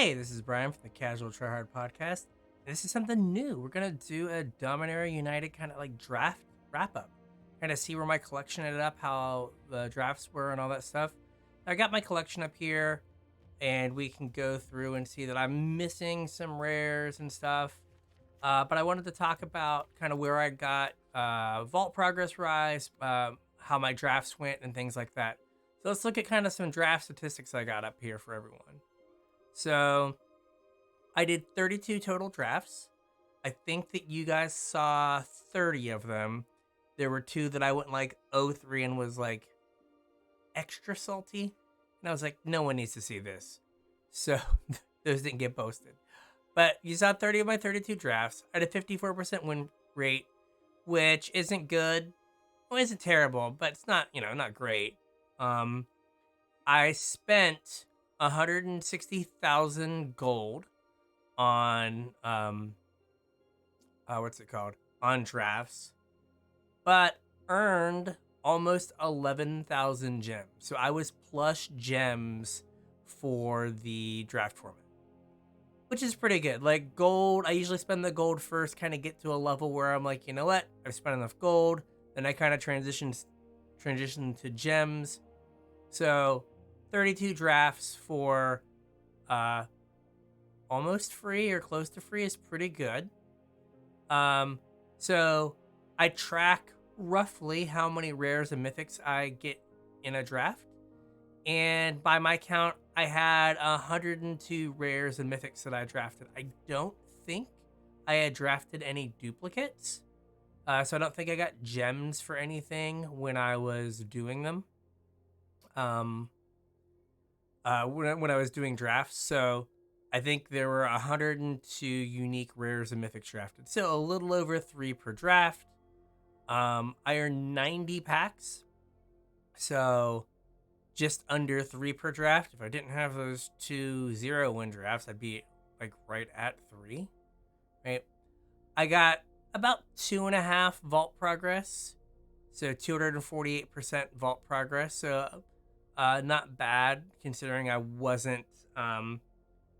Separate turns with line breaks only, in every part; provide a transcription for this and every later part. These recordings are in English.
Hey, this is Bryan from the Casual Try Hard podcast. This is something new. We're gonna do a Dominaria United kind of like draft wrap up, kind of see where my collection ended up, how the drafts were, and all that stuff. I got my collection up here, and we can go through and see that I'm missing some rares and stuff. But I wanted to talk about kind of where I got vault progress rise, how my drafts went, and things like that. So let's look at kind of some draft statistics I got up here for everyone. So I did 32 total drafts. I think that you guys saw 30 of them. There were two that I went like 03 and was like extra salty. And I was like, no one needs to see this. So those didn't get posted. But you saw 30 of my 32 drafts. I had a 54% win rate, which isn't good. Well, isn't terrible, but it's not, not great. I spent 160,000 gold on what's it called? On drafts, but earned almost 11,000 gems. So I was plush gems for the draft format, which is pretty good. Like gold, I usually spend the gold first, kind of get to a level where I'm like, you know what? I've spent enough gold. Then I kind of transition to gems. So 32 drafts for almost free or close to free is pretty good. So I track roughly how many rares and mythics I get in a draft. And by my count, I had 102 rares and mythics that I drafted. I don't think I had drafted any duplicates. So I don't think I got gems for anything when I was doing them. When I was doing drafts. So I think there were 102 unique rares and mythics drafted. So a little over 3 per draft. I earned 90 packs. So just under 3 per draft. If I didn't have those 2 0-win drafts, I'd be like right at 3. Right? I got about 2.5 vault progress. So 248% vault progress. So not bad considering I wasn't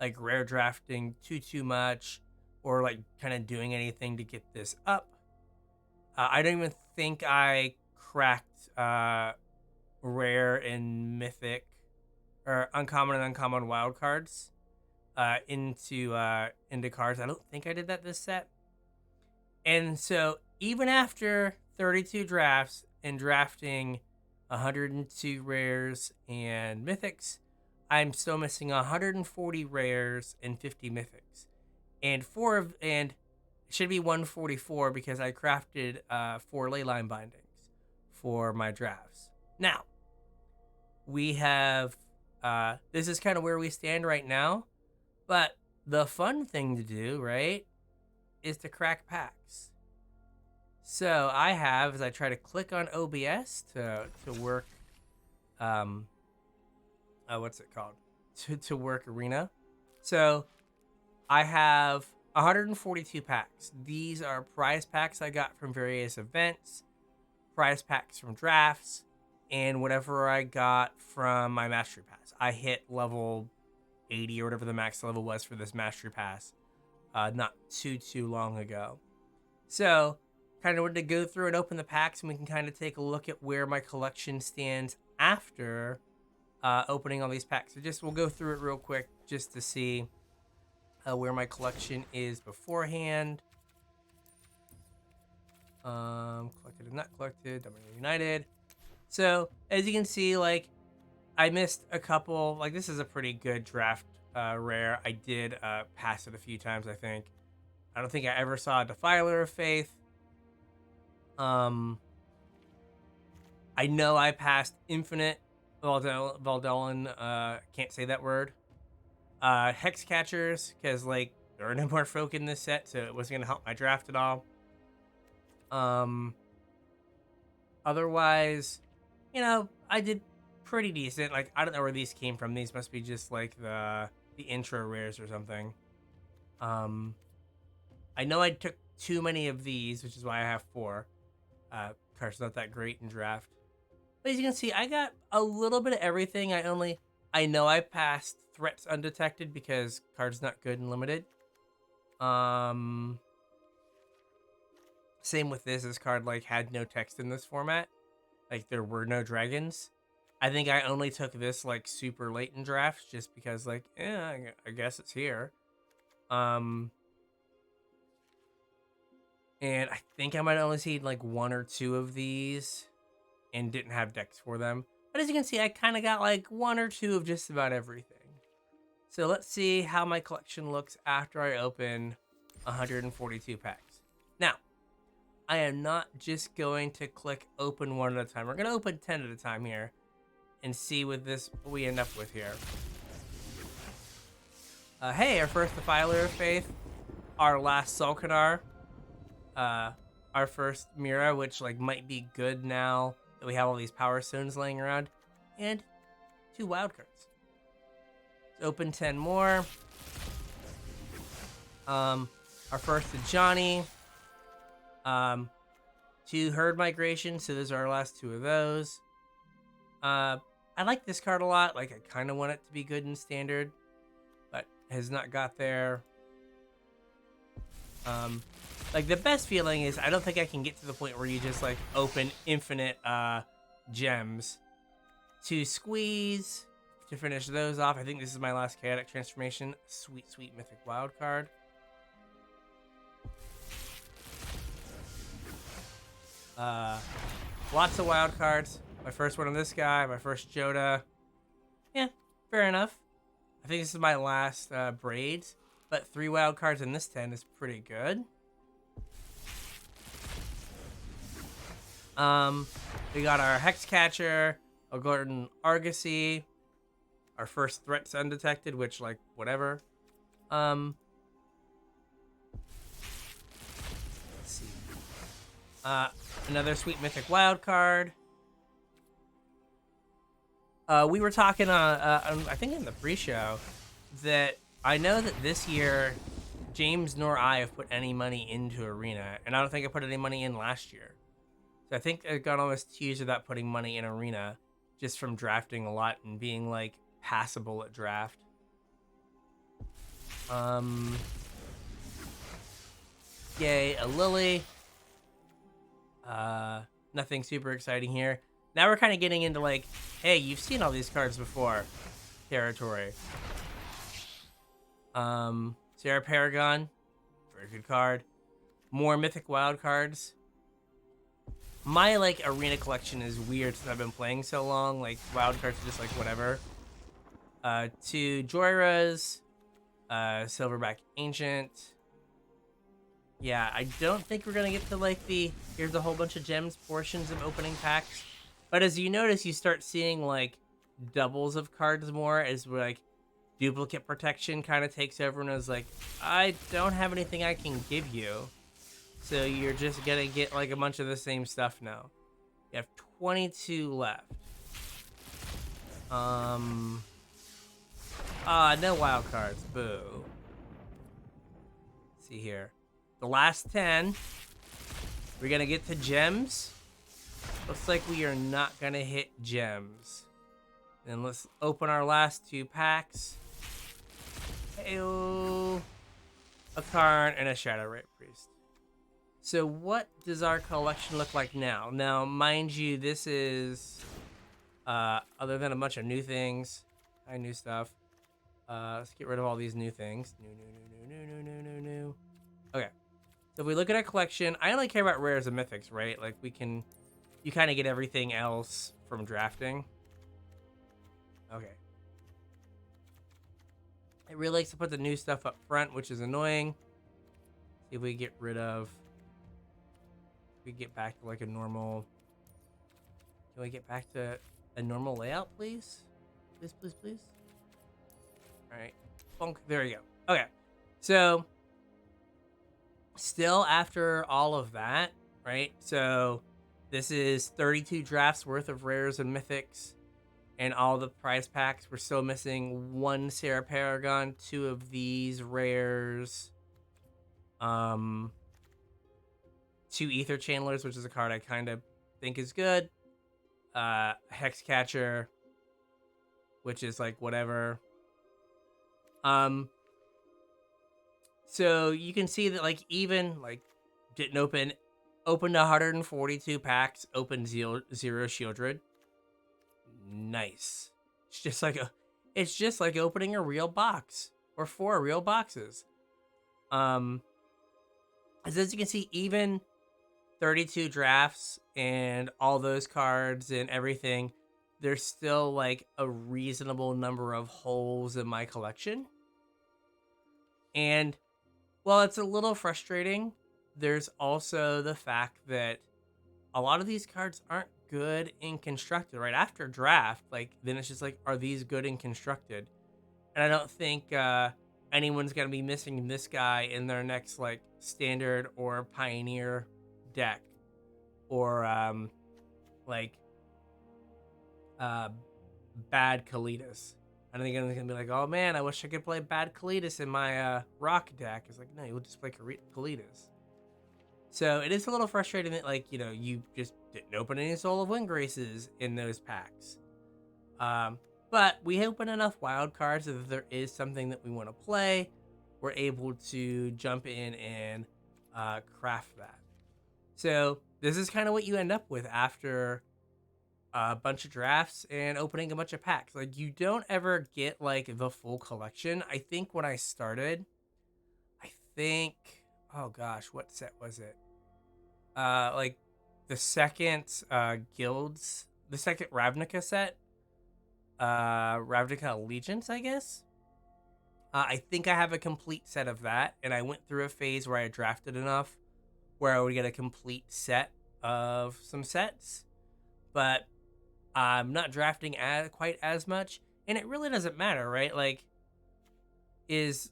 like rare drafting too much or like kind of doing anything to get this up. I don't even think I cracked rare and mythic or uncommon and uncommon wild cards into cards. I don't think I did that this set. And so even after 32 drafts and drafting 102 rares and mythics, I'm still missing 140 rares and 50 mythics. And it should be 144 because I crafted 4 leyline bindings for my drafts. Now, we have this is kind of where we stand right now, but the fun thing to do, right, is to crack packs. So I have, as I try to click on OBS to work, what's it called? To work Arena. So I have 142 packs. These are prize packs I got from various events, prize packs from drafts, and whatever I got from my Mastery Pass. I hit level 80 or whatever the max level was for this Mastery Pass not too long ago. So kind of wanted to go through and open the packs, and we can kind of take a look at where my collection stands after opening all these packs. So we'll go through it real quick just to see where my collection is beforehand. Collected and not collected, Dominaria United. So as you can see, like I missed a couple. Like this is a pretty good draft rare. I did pass it a few times, I think. I don't think I ever saw a Defiler of Faith. I know I passed Infinite Valdellan, can't say that word. Hex Catchers, because like there are no more folk in this set, so it wasn't gonna help my draft at all. Otherwise, I did pretty decent. Like I don't know where these came from. These must be just like the intro rares or something. I know I took too many of these, which is why I have 4. Cards not that great in draft. But as you can see, I got a little bit of everything. I know I passed threats undetected because card's not good and limited. Same with this card like had no text in this format. Like there were no dragons. I think I only took this like super late in drafts just because like, I guess it's here. And I think I might only see like 1 or 2 of these and didn't have decks for them. But as you can see, I kind of got like 1 or 2 of just about everything. So let's see how my collection looks after I open 142 packs. Now, I am not just going to click open 1 at a time. We're going to open 10 at a time here and see what we end up with here. Hey, our first Defiler of Faith, our last Sulkanar, our first Mira, which like might be good now that we have all these Power Stones laying around, and 2 wild cards. Let's open 10 more. Our first Johnny, 2 Herd Migration, so those are our last 2 of those. I like this card a lot. Like, I kind of want it to be good in Standard, but has not got there. Like, the best feeling is I don't think I can get to the point where you just, like, open infinite gems to squeeze to finish those off. I think this is my last Chaotic Transformation. Sweet, sweet Mythic Wild card. Lots of wild cards. My first one on this guy, my first Joda. Yeah, fair enough. I think this is my last Braids, but 3 wild cards in this 10 is pretty good. We got our Hexcatcher, a Golden Argosy, our first threats undetected, which like whatever. Let's see. Another sweet mythic wild card. We were talking I think in the pre-show that I know that this year James nor I have put any money into Arena, and I don't think I put any money in last year. So I think I got almost 2 years without putting money in Arena just from drafting a lot and being like passable at draft. Yay, a Lily. Nothing super exciting here. Now we're kind of getting into like, hey, you've seen all these cards before territory. Sarah Paragon, very good card. More mythic wild cards. My like Arena collection is weird since I've been playing so long. Like wild cards are just like whatever. 2 Joyras, Silverback Ancient. Yeah, I don't think we're gonna get to like the here's a whole bunch of gems portions of opening packs. But as you notice, you start seeing like doubles of cards more as like duplicate protection kind of takes over and is like, I don't have anything I can give you. So you're just gonna get like a bunch of the same stuff now. You have 22 left. No wild cards. Boo. Let's see here. The last 10. We're gonna get to gems. Looks like we are not gonna hit gems. Then let's open our last 2 packs. Heyo. A Karn and a Shadowrite Priest. So what does our collection look like now? Now, mind you, this is other than a bunch of new things, new stuff. Let's get rid of all these new things. New. Okay. So if we look at our collection, I only care about rares and mythics, right? Like you kind of get everything else from drafting. Okay. It really likes to put the new stuff up front, which is annoying. See if we get rid of. We get back to like a normal. Can we get back to a normal layout, please? Please. All right. Bonk. There you go. Okay. So still after all of that, right? So this is 32 drafts worth of rares and mythics and all the prize packs. We're still missing 1 Sarah Paragon, 2 of these rares, 2 Ether Channelers, which is a card I kind of think is good, Hexcatcher, which is like whatever, Um, so you can see that like even like didn't opened 142 packs, opened zero Shieldred. Nice. It's just like opening a real box or 4 real boxes. Um, as you can see, even 32 drafts and all those cards and everything, there's still like a reasonable number of holes in my collection. And while it's a little frustrating, there's also the fact that a lot of these cards aren't good in constructed. Right after draft, like then it's just like, are these good in constructed? And I don't think anyone's gonna be missing this guy in their next like standard or pioneer deck, or like uh bad Kalidas. I don't think anyone's gonna be like, oh man, I wish I could play bad Kalidas in my rock deck. It's like, no, you'll just play Kalidas. So it is a little frustrating that like, you just didn't open any Soul of Windgraces in those packs. But we open enough wild cards that if there is something that we want to play, we're able to jump in and craft that. So this is kind of what you end up with after a bunch of drafts and opening a bunch of packs. Like you don't ever get like the full collection. I think when I started, oh gosh, what set was it? Like the second guilds, the second Ravnica set, Ravnica Allegiance, I guess. I think I have a complete set of that, and I went through a phase where I drafted enough where I would get a complete set of some sets, but I'm not drafting quite as much, and it really doesn't matter, right? Like, is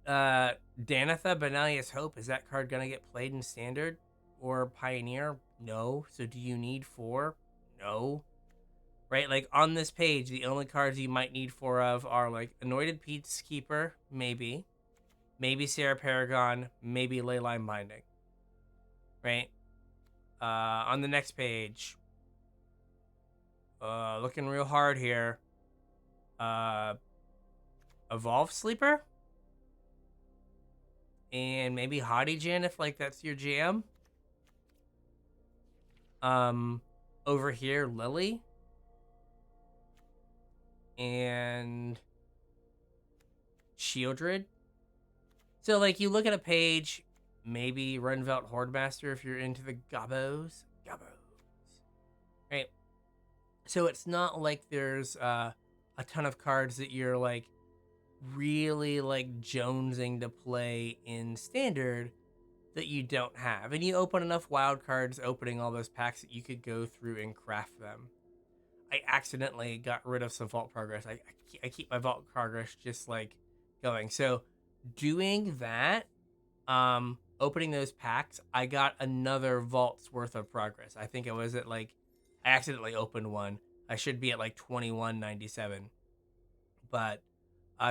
Danitha Benalius Hope, is that card gonna get played in Standard or Pioneer? No. So do you need 4? No. Right, like on this page, the only cards you might need 4 of are like Anointed Peacekeeper, maybe Sarah Paragon, maybe Leyline Binding. Right? On the next page, looking real hard here. Evolve Sleeper? And maybe Hottie if like that's your jam. Over here, Lily. And Shieldred. So like you look at a page, maybe Renvelt Hordemaster if you're into the Gobos. Right? So it's not like there's a ton of cards that you're like really like jonesing to play in Standard that you don't have. And you open enough wild cards opening all those packs that you could go through and craft them. I accidentally got rid of some Vault Progress. I keep my Vault Progress just like going. So doing that, opening those packs, I got another Vault's worth of progress. I think I was at like, I accidentally opened one. I should be at like 2197. But,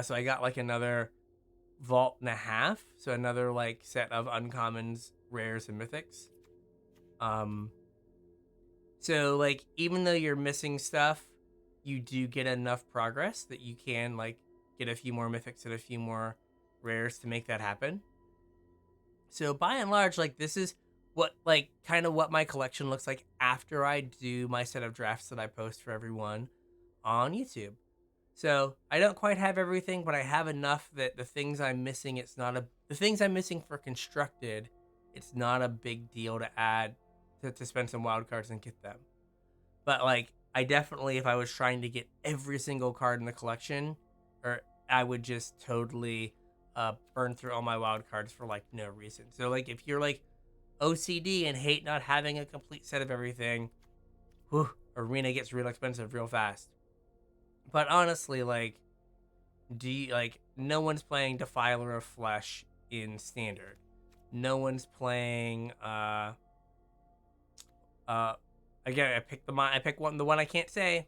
so I got like another Vault and a half. So another like set of uncommons, rares, and mythics. So like even though you're missing stuff, you do get enough progress that you can like get a few more mythics and a few more rares to make that happen. So by and large, like this is what like kind of what my collection looks like after I do my set of drafts that I post for everyone on YouTube. So I don't quite have everything, but I have enough that the things I'm missing, the things I'm missing for constructed, it's not a big deal to add to spend some wild cards and get them. But like I definitely, if I was trying to get every single card in the collection, or I would just totally burn through all my wild cards for like no reason. So like if you're like OCD and hate not having a complete set of everything, Arena gets real expensive real fast. But honestly, like, no one's playing Defiler of Flesh in Standard. No one's playing again, I picked the one I can't say,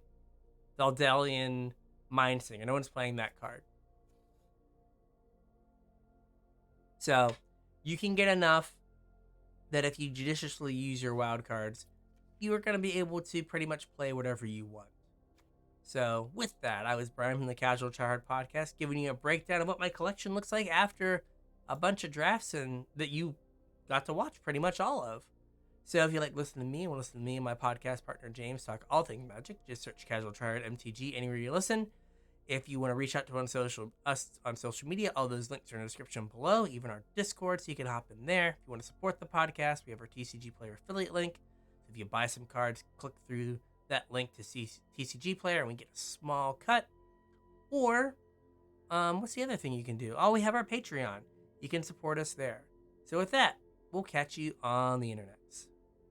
Daldalian Mindsinger. No one's playing that card. So you can get enough that if you judiciously use your wild cards, you are going to be able to pretty much play whatever you want. So with that, I was Bryan from the Casual Tryhard podcast, giving you a breakdown of what my collection looks like after a bunch of drafts and that you got to watch pretty much all of. So if you like listening to me and want to listen to me and my podcast partner James talk all things Magic, just search Casual Tryhard MTG anywhere you listen. If you want to reach out to us on social media, all those links are in the description below, even our Discord, so you can hop in there. If you want to support the podcast, we have our TCG Player affiliate link. So if you buy some cards, click through that link to see TCG Player, and we get a small cut. Or, what's the other thing you can do? Oh, we have our Patreon. You can support us there. So with that, we'll catch you on the internets.